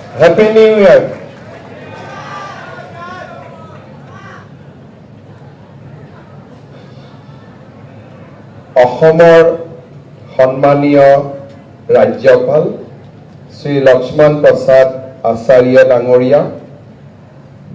Happy new year. অসমৰ সম্মানীয় ৰাজ্যপাল শ্ৰী লক্ষ্মণ প্ৰসাদ आचार्य डांगोरिया,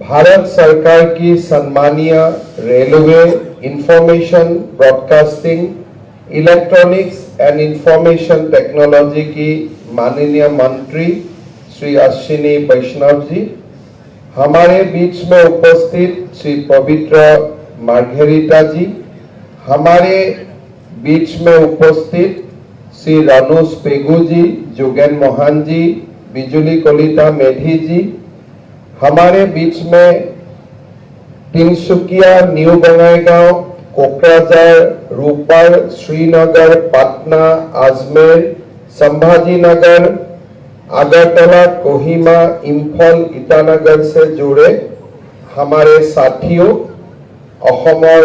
भारत सरकार की सम्मानीय railway, information broadcasting, electronics and information technology की माननीय मंत्री श्री अश्विनी वैष्णव जी, हमारे बीच में उपस्थित श्री पवित्र मार्घेरिटा जी, हमारे बीच में उपस्थित श्री रानुस पेगू जी, जोगेन मोहन जी, बिजुली कलिता मेधी जी, हमारे बीच में तिनसुकिया, न्यू बंगाईगांव, कोकराझार, रूपल, श्रीनगर, पटना, अजमेर, संभाजीनगर, अगरतला, कोहिमा, इम्फल, ईटानगर से जुड़े हमारे साथियों, अहोमर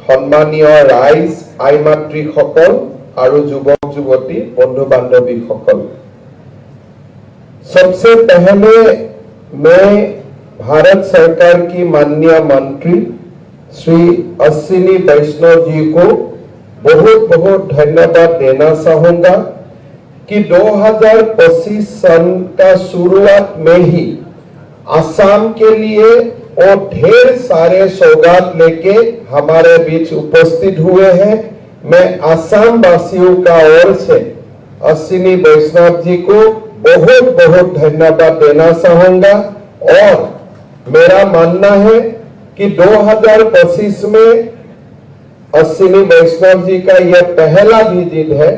सम्मानीय राइज, आई मातृ सकल और युवक युवती बंधु बान्धवी सकल, सबसे पहले मैं भारत सरकार की माननीय मंत्री श्री अश्विनी वैष्णव जी को बहुत बहुत धन्यवाद देना चाहूंगा कि 2025 सन का शुरुआत में ही असम के लिए और ढेर सारे सौगात लेके हमारे बीच उपस्थित हुए हैं। मैं असम वासियों का ओर से अश्विनी वैष्णव जी को बहुत बहुत धन्यवाद देना चाहूंगा और मेरा मानना है कि 2025 में अश्विनी वैष्णव जी का यह पहला विजिट है,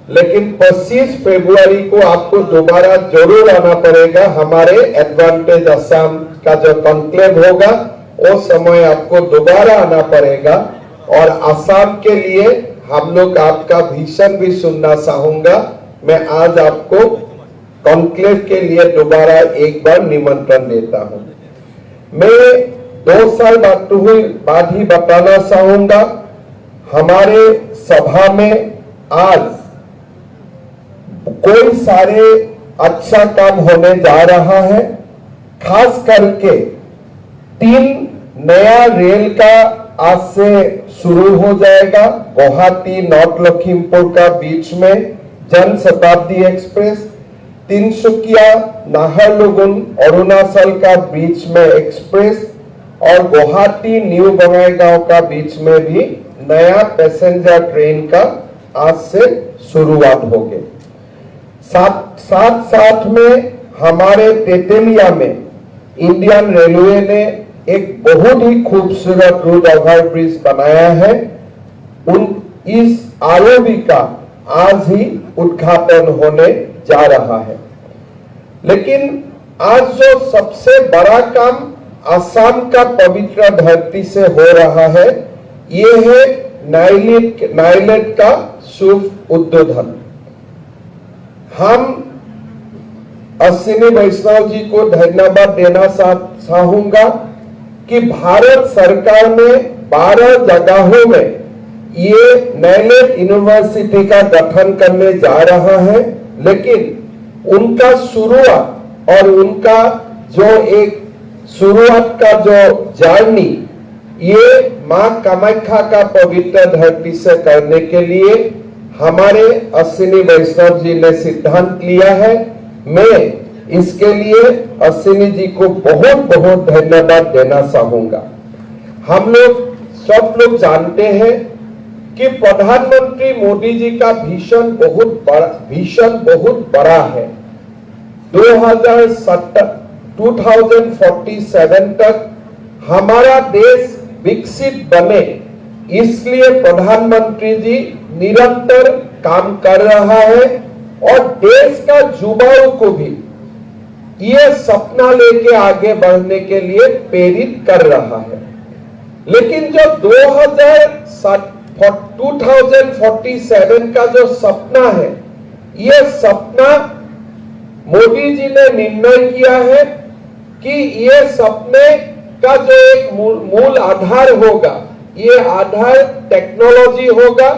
लेकिन 25 फरवरी को आपको दोबारा जरूर आना पड़ेगा। हमारे एडवांटेज असम का जो कॉन्क्लेव होगा उस समय आपको दोबारा आना पड़ेगा और असम के लिए हम लोग आपका विजन भी सुनना चाहूंगा। मैं आज आपको कॉन्क्लेव के लिए दोबारा एक बार निमंत्रण देता हूं। मैं 2 साल बाद ही बताना चाहूंगा, हमारे सभा में आज कोई सारे अच्छा काम होने जा रहा है। खास करके 3 नया रेल का आज से शुरू हो जाएगा। गुवाहाटी नॉर्थ लखीमपुर का बीच में जन शताब्दी एक्सप्रेस, तिनसुकिया नाहरलगुन अरुणाचल का बीच में एक्सप्रेस और गुवाहाटी न्यू बंगाईगांव का बीच में भी नया पैसेंजर ट्रेन का आज से शुरुआत होगी। साथ में हमारे तेतलिया में इंडियन रेलवे ने एक बहुत ही खूबसूरत रोड ओवर ब्रिज बनाया है। इस आरओबी का आज ही उद्घाटन होने जा रहा है। लेकिन आज जो सबसे बड़ा काम असम का पवित्र धरती से हो रहा है, ये है नाइलेट का शुभ उद्बोधन। हम अश्विनी वैष्णव जी को धन्यवाद देना चाहूंगा कि भारत सरकार ने 12 जगहों में ये नाइलेट यूनिवर्सिटी का गठन करने जा रहा है, लेकिन उनका शुरुआत और उनका जो एक शुरुआत का जो जर्नी ये मां कामाख्या का पवित्र धरती से करने के लिए हमारे अश्विनी वैष्णव जी ने सिद्धांत लिया है। मैं इसके लिए अश्विनी जी को बहुत बहुत धन्यवाद देना चाहूंगा। हम लोग सब लोग जानते हैं कि प्रधानमंत्री मोदी जी का विजन बहुत बड़ा है। 2047 तक हमारा देश विकसित बने, इसलिए प्रधानमंत्री जी निरंतर काम कर रहा है और देश का युवाओं को भी ये सपना लेके आगे बढ़ने के लिए प्रेरित कर रहा है। लेकिन जो 2047 का जो सपना है, ये सपना मोदी जी ने निर्णय किया है कि ये सपने का जो एक मूल आधार होगा, ये आधार टेक्नोलॉजी होगा।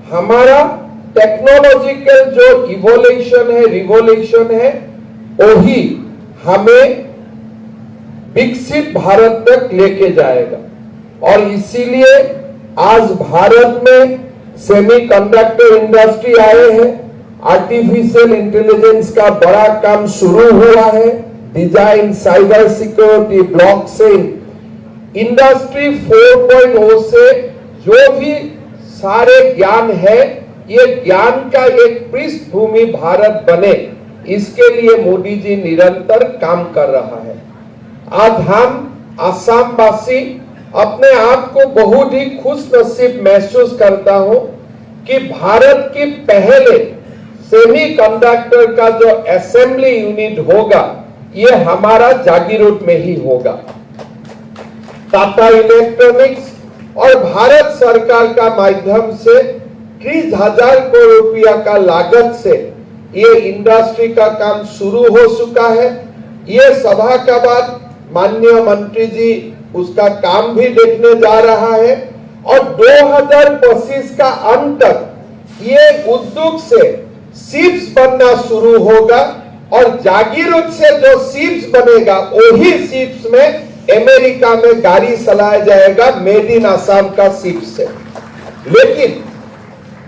हमारा टेक्नोलॉजिकल जो इवोल्यूशन है, रिवोल्यूशन है, वही हमें विकसित भारत तक लेके जाएगा। और इसीलिए आज भारत में सेमीकंडक्टर इंडस्ट्री आए हैं, आर्टिफिशियल इंटेलिजेंस का बड़ा काम शुरू हुआ है, design, cyber security, blockchain, industry 4.0 से जो भी सारे ज्ञान है, ये ज्ञान का एक पृष्ठभूमि भारत बने, इसके लिए मोदी जी निरंतर काम कर रहा है। आज हम असम वासी अपने आप को बहुत ही खुश नसीब महसूस करता हूं कि भारत की पहले सेमीकंडक्टर का जो असेंबली यूनिट होगा, ये हमारा जागीरोड में ही होगा। टाटा इलेक्ट्रॉनिक्स और भारत सरकार का माध्यम से 30,000 करोड़ रुपया का लागत से ये इंडस्ट्री का काम शुरू हो चुका है। ये सभा का बाद माननीय मंत्री जी उसका काम भी देखने जा रहा है और 2025 का अंत तक ये उद्योग से शिप्स बनना शुरू होगा और जागीरोड से जो शिप्स बनेगा, वही शिप्स में अमेरिका में गाड़ी चलाया जाएगा, मेड इन असम का शिप्स से। लेकिन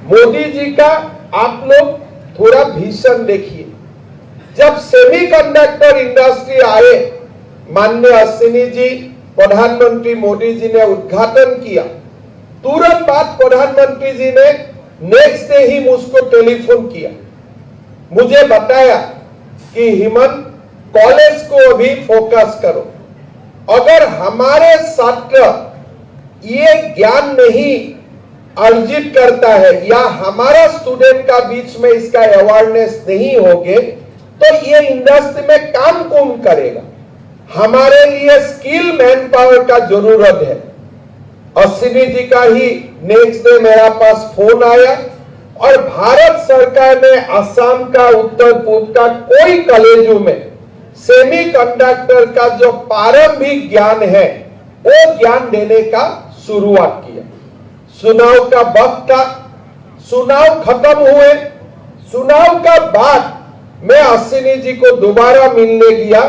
मोदी जी का आप लोग थोड़ा भीषण देखिए। जब सेमीकंडक्टर इंडस्ट्री आए, माननीय अश्विनी जी, प्रधानमंत्री मोदी जी ने उद्घाटन किया, तुरंत बाद प्रधानमंत्री जी ने नेक्स्ट डे ही मुझको टेलीफोन किया, मुझे बताया कि हेमंत, कॉलेज को अभी फोकस करो। अगर हमारे छात्र ये ज्ञान नहीं अर्जित करता है या हमारा स्टूडेंट का बीच में इसका अवेयरनेस नहीं होगे, तो ये इंडस्ट्री में काम कौन करेगा? हमारे लिए स्किल मैन पावर का जरूरत है। अश्विनी जी का ही नेक्स्ट डे मेरा पास फोन आया और भारत सरकार ने असम का, उत्तर पूर्व का कोई कॉलेजों में सेमीकंडक्टर का जो प्रारंभिक ज्ञान है, वो ज्ञान देने का शुरुआत किया। चुनाव का वक्त था, चुनाव खत्म हुए, चुनाव का बाद मैं अश्विनी जी को दोबारा मिलने गया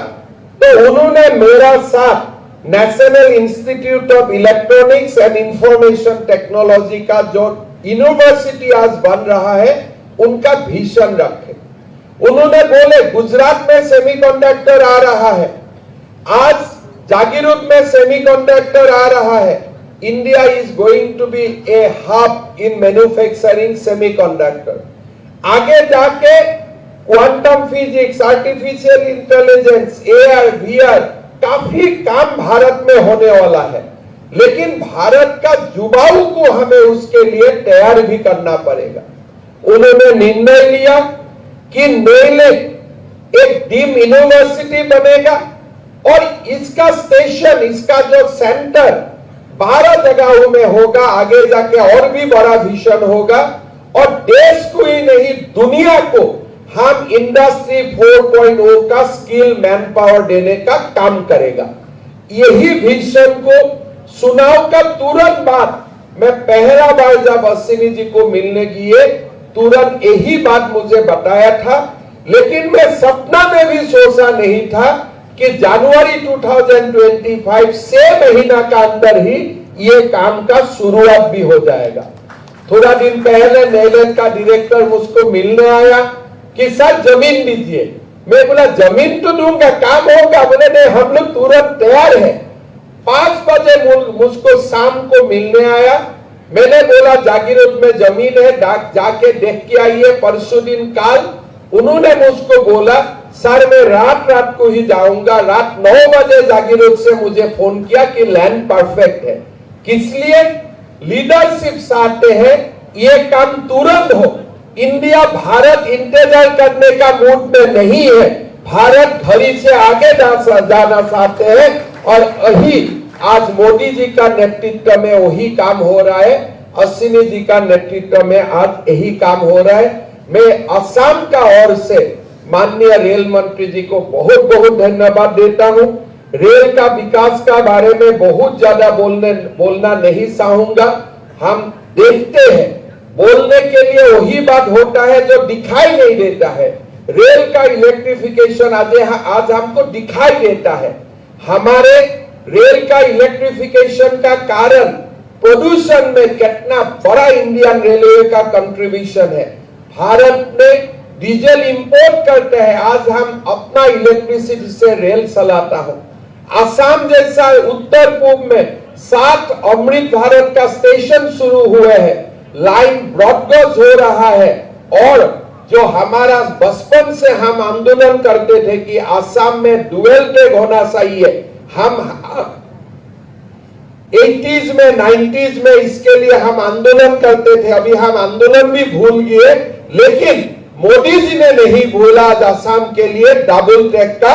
तो उन्होंने मेरा साथ national institute of electronics and information technology का जो यूनिवर्सिटी आज बन रहा है, उनका भीषण रखे। उन्होंने बोले गुजरात में सेमीकंडक्टर आ रहा है, आज जागीरोड में सेमीकंडक्टर आ रहा है, India is going to be a hub in manufacturing semiconductor. आगे जाके quantum physics, artificial intelligence, AR, VR, काफी काम भारत में होने वाला है। लेकिन भारत का युवाओं को हमें उसके लिए तैयार भी करना पड़ेगा। उन्होंने निर्णय लिया कि नेले एक डीम यूनिवर्सिटी बनेगा और इसका स्टेशन, इसका जो सेंटर 12 जगहों में होगा, आगे जाके और भी बड़ा विजन होगा और देश को ही नहीं दुनिया को हम इंडस्ट्री 4.0 का स्किल मैन पावर देने का काम करेगा। यही विजन को चुनाव का तुरंत बाद मैं पहला बार जब अश्विनी जी को मिलने गए, तुरंत यही बात मुझे बताया था। लेकिन मैं सपना में भी सोचा नहीं था कि जनवरी 2025 से महीना का अंदर ही ये काम का शुरुआत भी हो जाएगा। थोड़ा दिन पहले नेलेट का डायरेक्टर मुझको मिलने आया कि सर जमीन दीजिए। मैं बोला जमीन तो दूंगा, काम होगा। बोले नहीं, हम लोग तुरंत तैयार है। 5 बजे मुझको शाम को मिलने आया। मैंने बोला जागीरोड में जमीन है, जाके देख के आइए परसों दिन काल। उन्होंने मुझको बोला सर मैं रात को ही जाऊंगा। रात 9 बजे जागीरोड से मुझे फोन किया कि लैंड परफेक्ट है। किस लिए? लीडरशिप चाहते हैं ये काम तुरंत हो। इंडिया, भारत इंतजार करने का मूड में नहीं है। भारत घड़ी से आगे जाना चाहते हैं और वही आज मोदी जी का नेतृत्व में वही काम हो रहा है। अश्विनी जी का नेतृत्व में आज यही काम हो रहा है। मैं असम का ओर से माननीय रेल मंत्री जी को बहुत बहुत धन्यवाद देता हूं। रेल का विकास का बारे में बहुत ज्यादा बोलना नहीं चाहूंगा। हम देखते हैं बोलने के लिए वही बात होता है जो दिखाई नहीं देता है। रेल का इलेक्ट्रिफिकेशन आज हमको दिखाई देता है। हमारे रेल का इलेक्ट्रिफिकेशन का कारण प्रदूषण में कितना बड़ा इंडियन रेलवे का कंट्रीब्यूशन है। भारत में डीजल इंपोर्ट करते हैं, आज हम अपना इलेक्ट्रिसिटी से रेल चलाता हूं। असम जैसा उत्तर पूर्व में 7 अमृत भारत का स्टेशन शुरू हुए हैं, लाइन ब्रॉडगेज हो रहा है। और जो हमारा बचपन से हम आंदोलन करते थे कि असम में डुअल ट्रैक होना चाहिए, हम 80s में 90s में इसके लिए हम आंदोलन करते थे। अभी हम आंदोलन भी भूल गए, लेकिन मोदी जी ने नहीं भूला। आज असम के लिए डबल ट्रैक का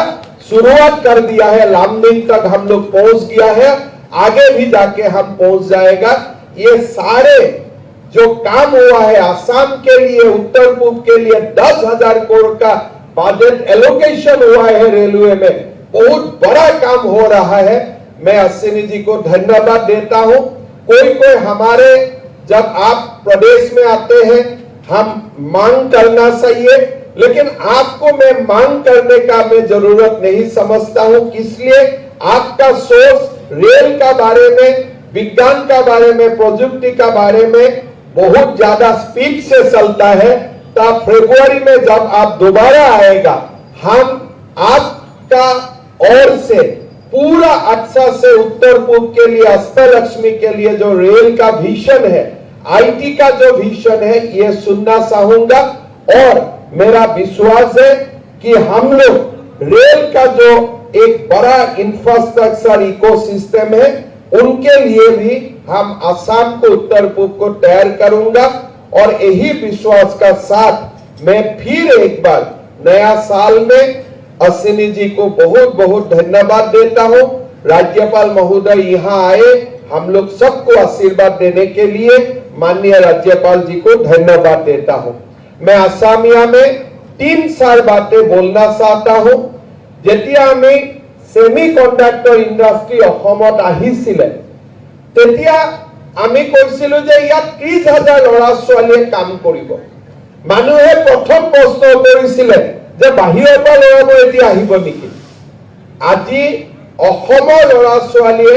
शुरुआत कर दिया है, लामडिंग तक हम लोग पहुंच गया है, आगे भी जाके हम पहुंच जाएगा। ये सारे जो काम हुआ है असम के लिए, उत्तर पूर्व के लिए 10,000 करोड़ का बजट एलोकेशन हुआ है रेलवे में, बहुत बड़ा काम हो रहा है। मैं अश्विनी जी को धन्यवाद देता हूं। कोई हमारे जब आप प्रदेश में आते हैं हम मांग करना चाहिए, लेकिन आपको मैं मांग करने का मैं जरूरत नहीं समझता हूं। इसलिए आपका सोच रेल का बारे में, विज्ञान का बारे में, प्रौद्योगिकी का बारे में बहुत ज्यादा स्पीड से चलता है। तब फरवरी में जब आप दोबारा आएगा, हम आपका ओर से पूरा अच्छा से उत्तर पूर्व के लिए, अष्टलक्ष्मी के लिए जो रेल का विजन है, आईटी का जो विजन है, ये सुनना चाहूंगा। और मेरा विश्वास है कि हम लोग रेल का जो एक बड़ा इंफ्रास्ट्रक्चर इकोसिस्टम है, उनके लिए भी हम असम को, उत्तर पूर्व को तैयार करूंगा। और यही विश्वास का साथ मैं फिर एक बार नया साल में अश्विनी जी को बहुत बहुत धन्यवाद देता हूं। राज्यपाल महोदय यहाँ आए, हम लोग सबको आशीर्वाद देने के लिए माननीय राज्यपाल जी को धन्यवाद देता हूं। मैं असमिया में 3-4 बातें बोलना चाहता हूं। जेतिया हमें सेमिकंडक्टर इंडस्ट्री অসমত আহিছিলে, তেতিয়া আমি কৈছিলো যে ইয়াত 30,000 ল'ৰা ছোৱালীয়ে কাম কৰিব। মানুহে প্ৰথম প্ৰশ্ন কৰিছিলে যে বাহিৰৰ পৰা ল'ৰাবোৰ এতিয়া আহিব নেকি। আজি অসমৰ ল'ৰা ছোৱালীয়ে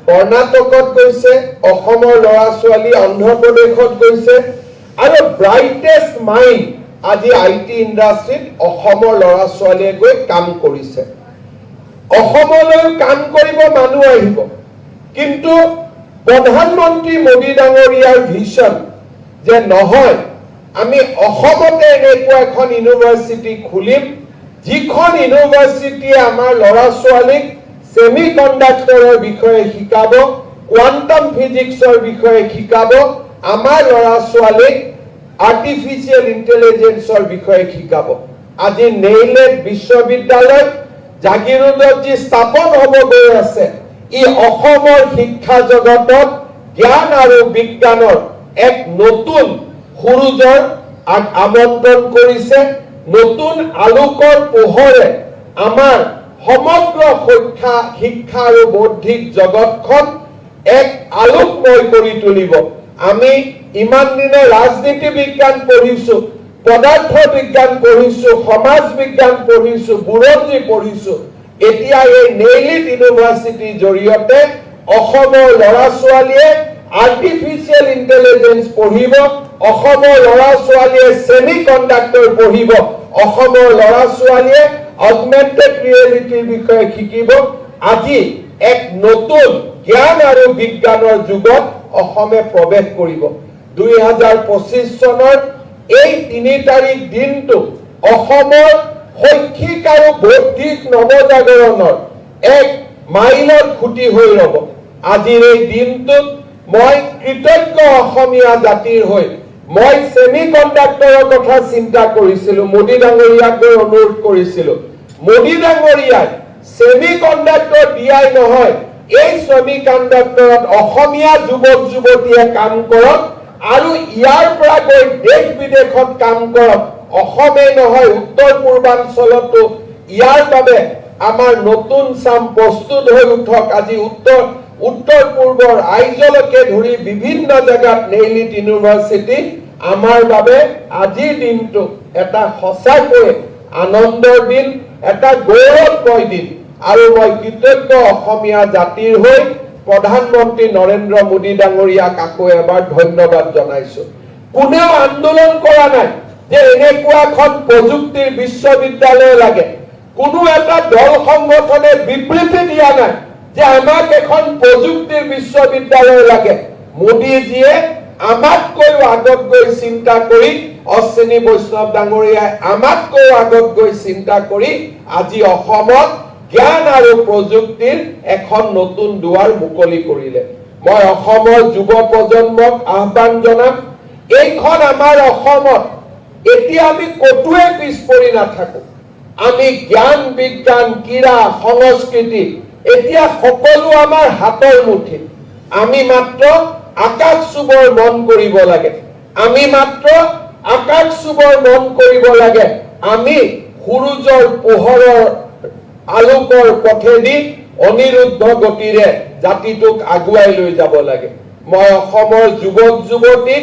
কৰ্ণাটকত গৈছে, অসমৰ ল'ৰা ছোৱালী অন্ধ্ৰ প্ৰদেশত গৈছে, আৰু ব্ৰাইটেষ্ট মাইণ্ড আজি আইটি ইণ্ডাষ্ট্ৰীত অসমৰ ল'ৰা ছোৱালীয়ে গৈ কাম কৰিছে। অসমলৈ কাম কৰিব মানুহ আহিব, কিন্তু প্ৰধানমন্ত্ৰী মোদী ডাঙৰীয়াৰ ভিজন যে নহয় আমি অসমতে এনেকুৱা এখন ইউনিভাৰ্চিটি খুলিম, যিখন ইউনিভাৰ্চিটিয়ে আমাৰ ল'ৰা ছোৱালীক সেমিকন্ডাক্টৰৰ বিষয়ে শিকাব, কোৱান্টাম ফিজিক্সৰ বিষয়ে শিকাব, আমাৰ ল'ৰা ছোৱালীক আৰ্টিফিচিয়েল ইন্টেলিজেন্সৰ বিষয়ে শিকাব। আজি নেইলেট বিশ্ববিদ্যালয় জাগিৰোডত যি স্থাপন হ'ব গৈ আছে, ই অসমৰ শিক্ষা জগতত জ্ঞান আৰু বিজ্ঞানৰ এক নতুন সুৰুজৰ আমন্ত্ৰণ কৰিছে। নতুন আলোকৰ পোহৰে আমাৰ সমগ্ৰ শিক্ষা আৰু বৌদ্ধিক জগতখন এক আলোকময় কৰি তুলিব। আমি ইমান দিনে ৰাজনীতি বিজ্ঞান পঢ়িছো, পদাৰ্থ বিজ্ঞান পঢ়িছো, সমাজ বিজ্ঞান পঢ়িছো, বুৰঞ্জী পঢ়িছো। এতিয়া এই নেইলিট ইউনিভাৰ্চিটিৰ জৰিয়তে অসমৰ ল'ৰা ছোৱালীয়ে আৰ্টিফিচিয়েল ইন্টেলিজেন্স পঢ়িব, অসমৰ ল'ৰা ছোৱালীয়ে সেমিকন্ডাক্টৰ পঢ়িব, অসমৰ ল'ৰা ছোৱালীয়ে অগমেন্টেড ৰিয়েলিটিৰ বিষয়ে শিকিব। আজি এক নতুন জ্ঞান আৰু বিজ্ঞানৰ যুগত অসমে প্ৰৱেশ কৰিব। 2025 চনৰ এই 3 তাৰিখ দিনটো অসমৰ শৈক্ষিক আৰু বৌদ্ধিক নৱজাগৰণৰ এক মাইলৰ খুঁটি হৈ ৰব। আজিৰ এই দিনটোত মই কৃতজ্ঞ অসমীয়া জাতিৰ হৈ মই সেমিকন্ডাক্টৰৰ কথা চিন্তা কৰিছিলো, মোদী ডাঙৰীয়াক অনুৰোধ কৰিছিলো। মোদী ডাঙৰীয়াই সেমিকন্ডাক্টৰ দিয়াই নহয়, এই সেমিকন্ডাক্টৰত অসমীয়া যুৱক যুৱতীয়ে কাম কৰক আৰু ইয়াৰ পৰা গৈ দেশ বিদেশত কাম কৰক। অসমেই নহয়, উত্তৰ পূৰ্বাঞ্চলতো ইয়াৰ বাবে আমাৰ নতুন চাম প্ৰস্তুত হৈ উঠক। আজি উত্তৰ পূৰ্বৰ আইজলকে ধৰি বিভিন্ন জায়গাত নেইলিট ইউনিভাৰ্চিটি আমাৰ বাবে আজিৰ দিনটো এটা সঁচাকৈ আনন্দৰ দিন, এটা গৌৰৱময় দিন। আৰু মই কৃতজ্ঞ অসমীয়া জাতিৰ হৈ প্ৰধানমন্ত্ৰী নৰেন্দ্ৰ মোদী ডাঙৰীয়াক আকৌ এবাৰ ধন্যবাদ জনাইছো। কোনেও আন্দোলন কৰা নাই যে এনেকুৱা এখন প্ৰযুক্তিৰ বিশ্ববিদ্যালয় লাগে। কোনো এটা দল সংগঠনে বিবৃতি দিয়া নাই যে আমাক এখন প্ৰযুক্তিৰ বিশ্ববিদ্যালয় লাগে। মোদীজীয়ে আমাতকৈ আগত গৈ চিন্তা কৰি, অশ্বিনী বৈষ্ণৱ ডাঙৰীয়াই আমাতকৈ আগত গৈ চিন্তা কৰি আজি অসমত জ্ঞান আৰু প্ৰযুক্তিৰ এখন নতুন দুৱাৰ মুকলি কৰিলে। মই অসমৰ যুৱ প্ৰজন্মক আহ্বান জনাম, এইখন আমাৰ অসমত এতিয়া আমি কতোৱে পিছ পৰি নাথাকো। আমি জ্ঞান বিজ্ঞান ক্ৰীড়া সংস্কৃতি এতিয়া সকলো আমাৰ হাতৰ মুঠিত। আমি মাত্ৰ আকাশ চুবৰ মন কৰিব লাগে। আমি মাত্ৰ আকাশ চুবৰ মন কৰিব লাগে। আমি সূৰুজৰ পোহৰৰ আলোকৰ পথেদি অনিৰুদ্ধ গতিৰে জাতিটোক আগুৱাই লৈ যাব লাগে। মই অসমৰ যুৱক যুৱতীক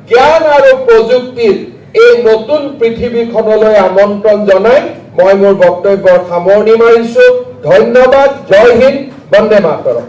জ্ঞান আৰু প্ৰযুক্তিৰ এই নতুন পৃথিৱীখনলৈ আমন্ত্ৰণ জনাই মই মোৰ বক্তব্যৰ সামৰণি মাৰিছো। ধন্যবাদ। জয় হিন্দ। বন্দে মাতৰম।